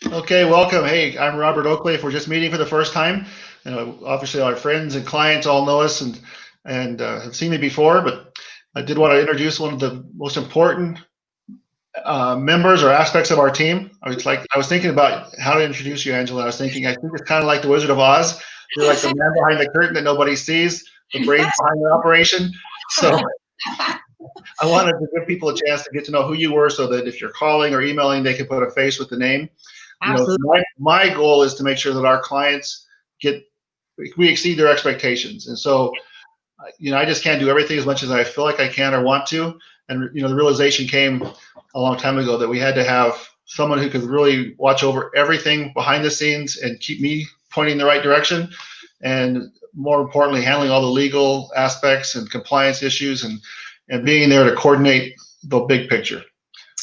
Okay, welcome. Hey, I'm Robert Oakley. If we're just meeting for the first time, obviously our friends and clients all know us and have seen me before, but I did want to introduce one of the most important members or aspects of our team. I was thinking about how to introduce you, Angela. I think it's kind of like the Wizard of Oz. You're like the man behind the curtain that nobody sees, the brains behind the operation. So I wanted to give people a chance to get to know who you were, so that if you're calling or emailing, they can put a face with the name. Absolutely. My goal is to make sure that our clients we exceed their expectations. And so, I just can't do everything as much as I feel like I can or want to. And, the realization came a long time ago that we had to have someone who could really watch over everything behind the scenes and keep me pointing in the right direction. And more importantly, handling all the legal aspects and compliance issues and being there to coordinate the big picture.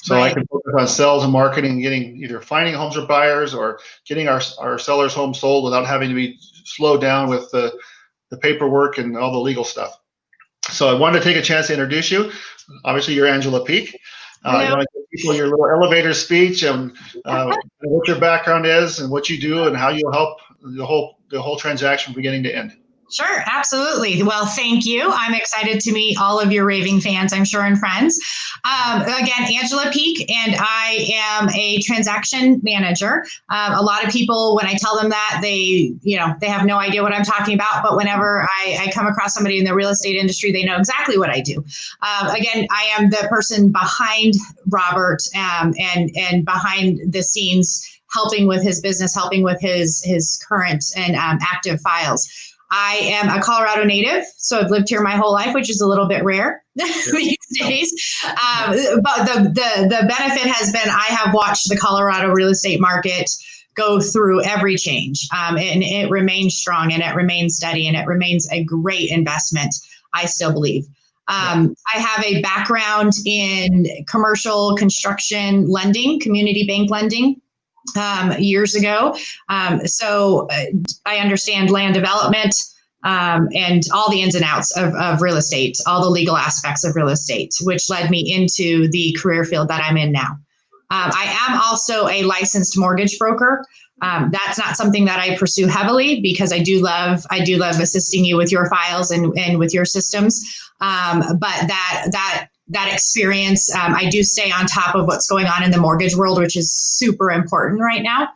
So I can focus on sales and marketing, getting either finding homes for buyers or getting our sellers' homes sold without having to be slowed down with the paperwork and all the legal stuff. So I wanted to take a chance to introduce you. Obviously, you're Angela Peak. You want to give people your little elevator speech and what your background is and what you do and how you help the whole transaction from beginning to end. Sure, absolutely. Well, thank you. I'm excited to meet all of your raving fans, I'm sure, and friends. Again, Angela Peak, and I am a transaction manager. A lot of people, when I tell them that, they have no idea what I'm talking about. But whenever I come across somebody in the real estate industry, they know exactly what I do. Again, I am the person behind Robert and behind the scenes, helping with his business, helping with his current and active files. I am a Colorado native, so I've lived here my whole life, which is a little bit rare these days. But the benefit has been I have watched the Colorado real estate market go through every change, and it remains strong, and it remains steady, and it remains a great investment, I still believe. I have a background in commercial construction lending, community bank lending. Years ago. So I understand land development and all the ins and outs of real estate, all the legal aspects of real estate, which led me into the career field that I'm in now. I am also a licensed mortgage broker. That's not something that I pursue heavily because I do love assisting you with your files and with your systems. But that experience, I do stay on top of what's going on in the mortgage world, which is super important right now,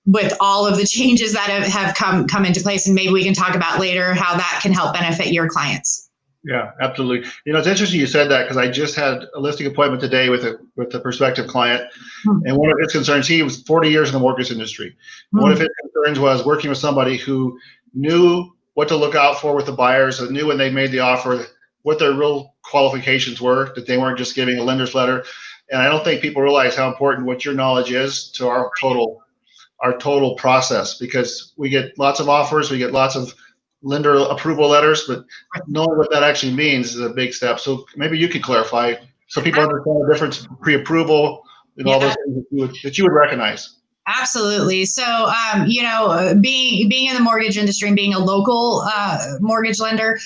with all of the changes that have come into place. And maybe we can talk about later how that can help benefit your clients. Yeah, absolutely. It's interesting you said that because I just had a listing appointment today with a prospective client, and one of his concerns, he was 40 years in the mortgage industry. One of his concerns was working with somebody who knew what to look out for with the buyers, and knew when they made the offer what their real qualifications were, that they weren't just giving a lender's letter. And I don't think people realize how important what your knowledge is to our total process, because we get lots of offers, we get lots of lender approval letters, but knowing what that actually means is a big step. So maybe you could clarify so people understand the difference between pre-approval and all those things that you would recognize. Absolutely. So, being in the mortgage industry and being a local mortgage lender,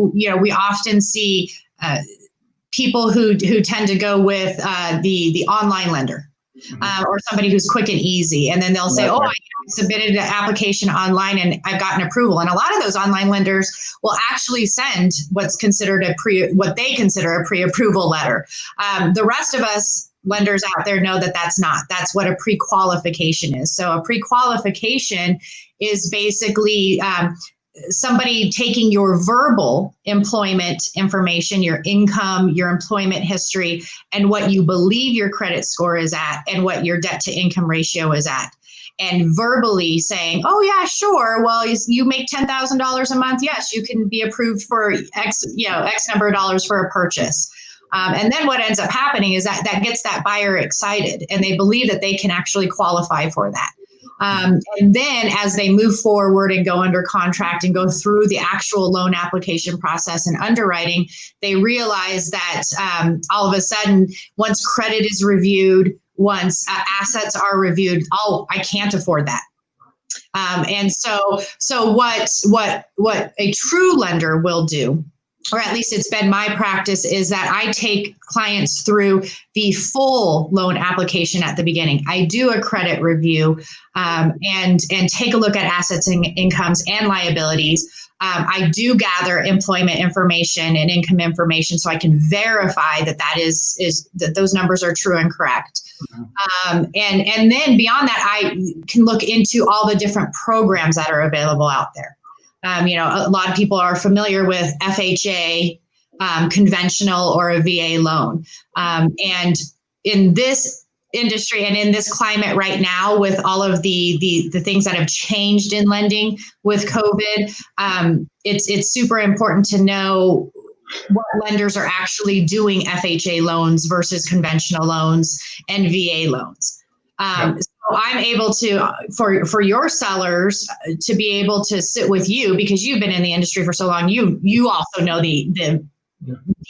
we often see people who tend to go with the online lender. Or somebody who's quick and easy. And then they'll say, I submitted an application online and I've gotten approval. And a lot of those online lenders will actually send what they consider a pre-approval letter. The rest of us lenders out there know that that's what a pre-qualification is. So a pre-qualification is basically somebody taking your verbal employment information, your income, your employment history, and what you believe your credit score is at and what your debt to income ratio is at, and verbally saying, oh yeah, sure, well, you make $10,000 a month, yes, you can be approved for X number of dollars for a purchase. And then what ends up happening is that gets that buyer excited, and they believe that they can actually qualify for that. And then as they move forward and go under contract and go through the actual loan application process and underwriting, they realize that all of a sudden, once credit is reviewed, once assets are reviewed, I can't afford that. And so what a true lender will do or at least it's been my practice, is that I take clients through the full loan application at the beginning. I do a credit review and take a look at assets and incomes and liabilities. I do gather employment information and income information so I can verify that that those numbers are true and correct. And then beyond that, I can look into all the different programs that are available out there. A lot of people are familiar with FHA, conventional, or a VA loan. And in this industry and in this climate right now, with all of the things that have changed in lending with COVID, it's super important to know what lenders are actually doing FHA loans versus conventional loans and VA loans. So I'm able to, for your sellers to be able to sit with you, because you've been in the industry for so long, you also know the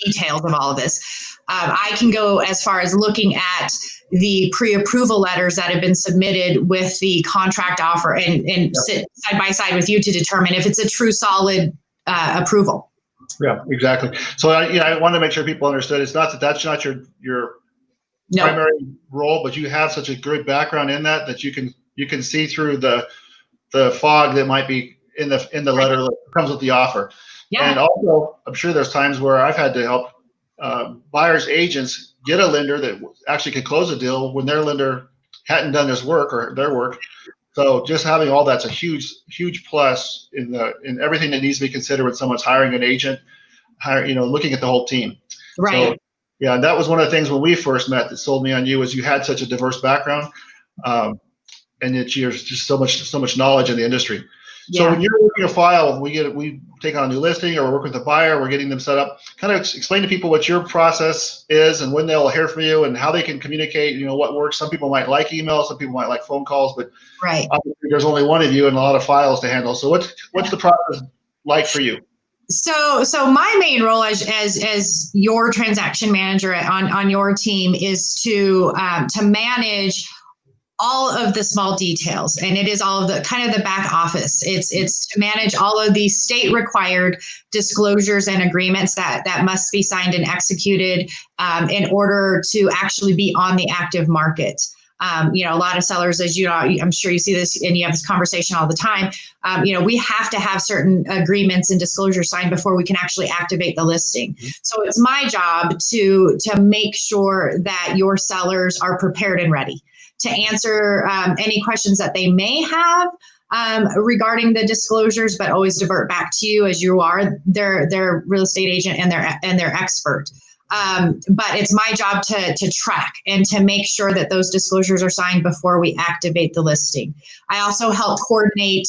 details of all of this. I can go as far as looking at the pre-approval letters that have been submitted with the contract offer and sit side by side with you to determine if it's a true solid approval. Yeah, exactly. So I want to make sure people understood it's not that's not your primary role, but you have such a good background in that you can see through the fog that might be in the letter that comes with the offer. Yeah. And also, I'm sure there's times where I've had to help buyers agents get a lender that actually could close a deal when their lender hadn't done their work. So just having all that's a huge plus in everything that needs to be considered when someone's hiring an agent, looking at the whole team. Right. So, yeah, that was one of the things when we first met that sold me on you, was you had such a diverse background, and that you're just so much knowledge in the industry. Yeah. So when you're working a file, we take on a new listing, or we're working with a buyer, we're getting them set up. Kind of explain to people what your process is and when they'll hear from you and how they can communicate. What works. Some people might like email, some people might like phone calls, but obviously there's only one of you and a lot of files to handle. So what's the process like for you? So my main role as your transaction manager on your team is to manage all of the small details, and it is all of the kind of the back office. It's to manage all of these state required disclosures and agreements that must be signed and executed in order to actually be on the active market. A lot of sellers, as you know, I'm sure you see this and you have this conversation all the time. We have to have certain agreements and disclosures signed before we can actually activate the listing. Mm-hmm. So it's my job to make sure that your sellers are prepared and ready to answer any questions that they may have regarding the disclosures, but always divert back to you, as you are their real estate agent and their expert. But it's my job to track and to make sure that those disclosures are signed before we activate the listing. I also help coordinate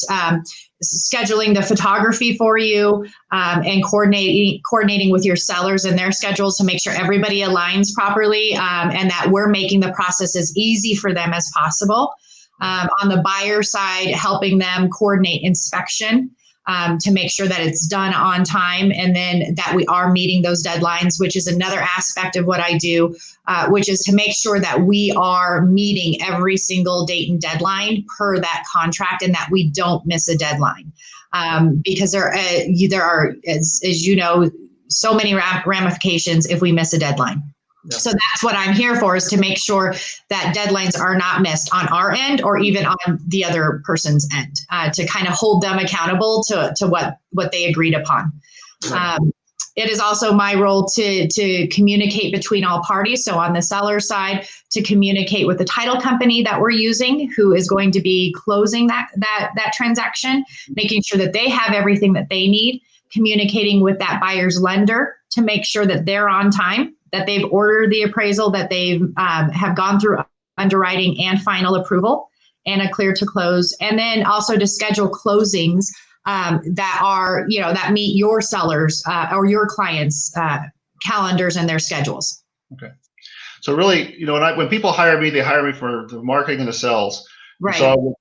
scheduling the photography for you and coordinating with your sellers and their schedules to make sure everybody aligns properly and that we're making the process as easy for them as possible. On the buyer side, helping them coordinate inspection to make sure that it's done on time, and then that we are meeting those deadlines, which is another aspect of what I do, which is to make sure that we are meeting every single date and deadline per that contract, and that we don't miss a deadline. Because there are, as you know, so many ramifications if we miss a deadline. Yeah. So that's what I'm here for, is to make sure that deadlines are not missed on our end or even on the other person's end, to kind of hold them accountable to what they agreed upon. Right. It is also my role to communicate between all parties. So on the seller side, to communicate with the title company that we're using, who is going to be closing that transaction, making sure that they have everything that they need, communicating with that buyer's lender to make sure that they're on time, that they've ordered the appraisal, that they have gone through underwriting and final approval and a clear to close. And then also to schedule closings that are, that meet your sellers or your clients' calendars and their schedules. Okay. So really, when people hire me, they hire me for the marketing and the sales. Right. So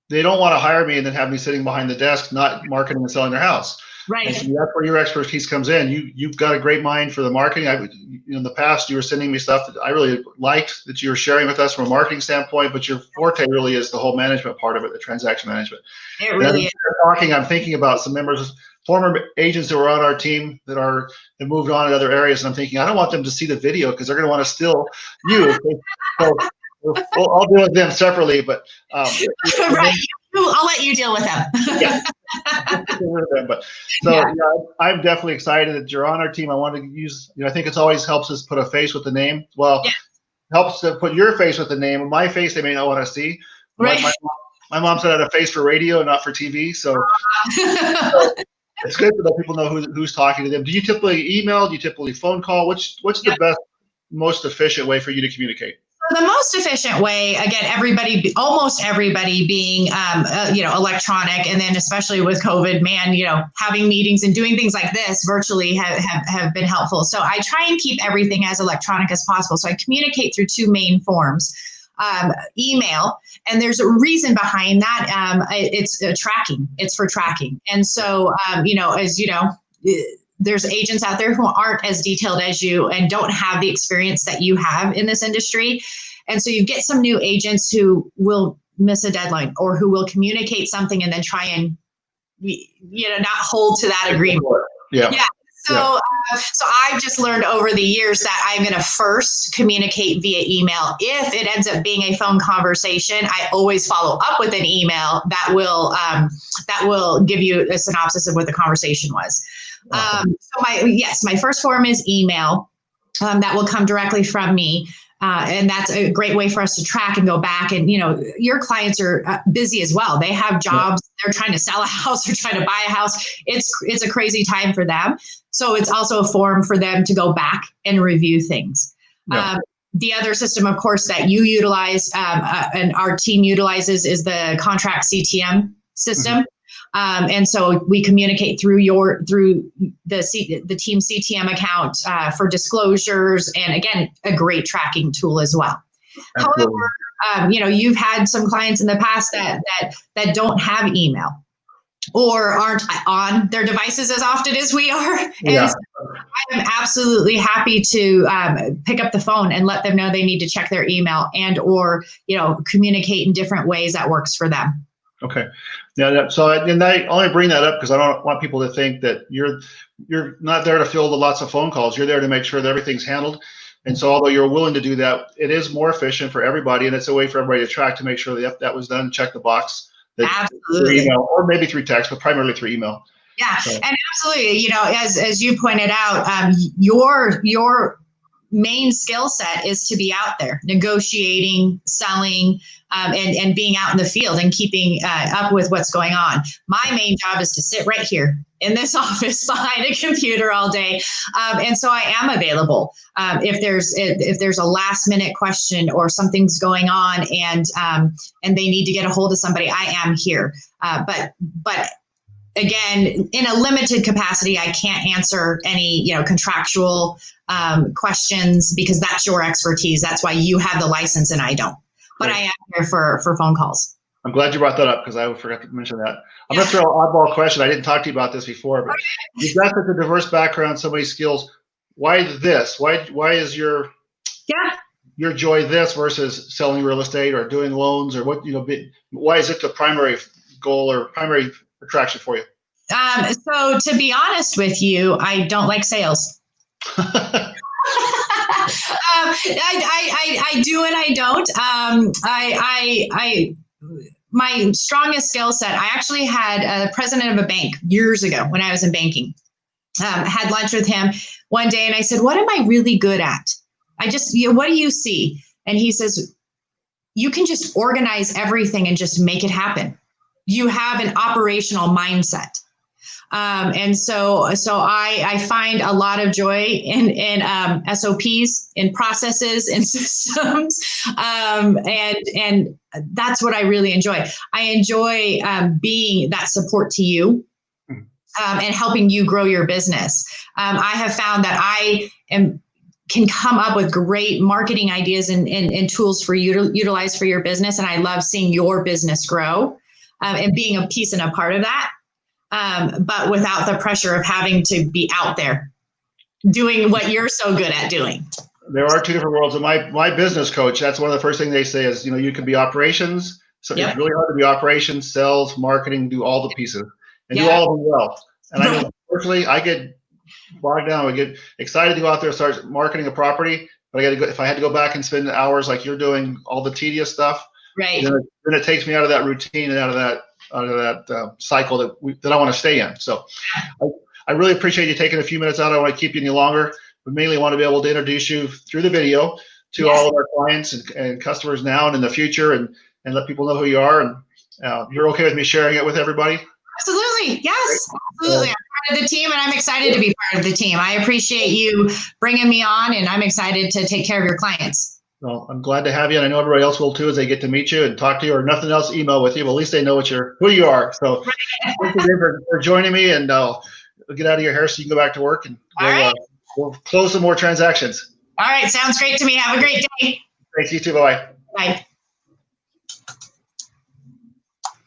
they don't want to hire me and then have me sitting behind the desk, not marketing and selling their house. Right. And so that's where your expertise comes in. You've got a great mind for the marketing. In the past, you were sending me stuff that I really liked that you were sharing with us from a marketing standpoint, but your forte really is the whole management part of it, the transaction management. It really is. Talking, I'm thinking about some members former agents that were on our team that have moved on in other areas, and I'm thinking I don't want them to see the video because they're going to want to steal you. So I'll deal with them separately, but right. I'll let you deal with them. Yeah. But so yeah. I'm definitely excited that you're on our team. I want to use, I think it's always helps us put a face with the name. Well, helps to put your face with the name. My face they may not want to see. Right. My mom said I had a face for radio and not for TV, so it's good to let people know who's talking to them. Do you typically email? Do you typically phone call? What's the best, most efficient way for you to communicate? The most efficient way, again, almost everybody being, electronic, and then especially with COVID, man, having meetings and doing things like this virtually have been helpful. So I try and keep everything as electronic as possible. So I communicate through two main forms. Email, and there's a reason behind that. It's tracking. It's for tracking. And so, there's agents out there who aren't as detailed as you and don't have the experience that you have in this industry. And so you get some new agents who will miss a deadline or who will communicate something and then try and, not hold to that agreement. Yeah. So I've just learned over the years that I'm going to first communicate via email. If it ends up being a phone conversation, I always follow up with an email that will give you a synopsis of what the conversation was. My first form is email. That will come directly from me. And that's a great way for us to track and go back. And, your clients are busy as well. They have jobs. They're trying to sell a house. They're trying to buy a house. It's a crazy time for them. So it's also a forum for them to go back and review things. Yeah. The other system, of course, that you utilize and our team utilizes is the contract CTM system. Mm-hmm. And so we communicate through the team CTM account for disclosures, and again, a great tracking tool as well. Absolutely. However, you've had some clients in the past that don't have email or aren't on their devices as often as we are. And so I am absolutely happy to pick up the phone and let them know they need to check their email or communicate in different ways that works for them. Okay. Yeah. So, and I only bring that up because I don't want people to think that you're not there to fill the lots of phone calls. You're there to make sure that everything's handled. And so, although you're willing to do that, it is more efficient for everybody, and it's a way for everybody to track to make sure that was done. Check the box. Through email or maybe through text, but primarily through email. Yeah, so. And absolutely. As you pointed out, your main skill set is to be out there negotiating, selling, and being out in the field and keeping up with what's going on. My main job is to sit right here in this office behind a computer all day. And so I am available if there's a last minute question or something's going on and they need to get a hold of somebody, I am here. But again, in a limited capacity, I can't answer any, contractual questions because that's your expertise. That's why you have the license and I don't. But right. I am here for phone calls. I'm glad you brought that up because I forgot to mention that. I'm going to throw an oddball question. I didn't talk to you about this before, but you've got such a diverse background, so many skills. Why this? Why is your joy this versus selling real estate or doing loans or what? Why is it the primary goal or primary attraction for you? So to be honest with you, I don't like sales. I do and I don't. My strongest skill set, I actually had a president of a bank years ago when I was in banking. Had lunch with him one day and I said, what am I really good at? What do you see? And he says, you can just organize everything and just make it happen. You have an operational mindset. And so I find a lot of joy in SOPs, in processes, in systems, and that's what I really enjoy. I enjoy being that support to you and helping you grow your business. I have found that I can come up with great marketing ideas and tools for you to utilize for your business, and I love seeing your business grow and being a piece and a part of that. But without the pressure of having to be out there doing what you're so good at doing. There are two different worlds. And my business coach, that's one of the first things they say is, you can be operations. So It's really hard to be operations, sales, marketing, do all the pieces and do all of them well. And I know personally, I get bogged down. I get excited to go out there and start marketing a property, but I got to go. If I had to go back and spend hours like you're doing, all the tedious stuff, Right. then it takes me out of that routine and out of that cycle that I want to stay in. So I really appreciate you taking a few minutes out. I don't want to keep you any longer. We mainly want to be able to introduce you through the video to all of our clients and customers now and in the future, and let people know who you are. And you're okay with me sharing it with everybody? Absolutely. Yes, absolutely. I'm part of the team, and I'm excited to be part of the team. I appreciate you bringing me on, and I'm excited to take care of your clients. Well, I'm glad to have you, and I know everybody else will too as they get to meet you and talk to you, or nothing else, email with you. But at least they know who you are. So thank you for joining me, and we'll get out of your hair so you can go back to work, and we'll close some more transactions. All right. Sounds great to me. Have a great day. Thanks, you too. Bye. Bye.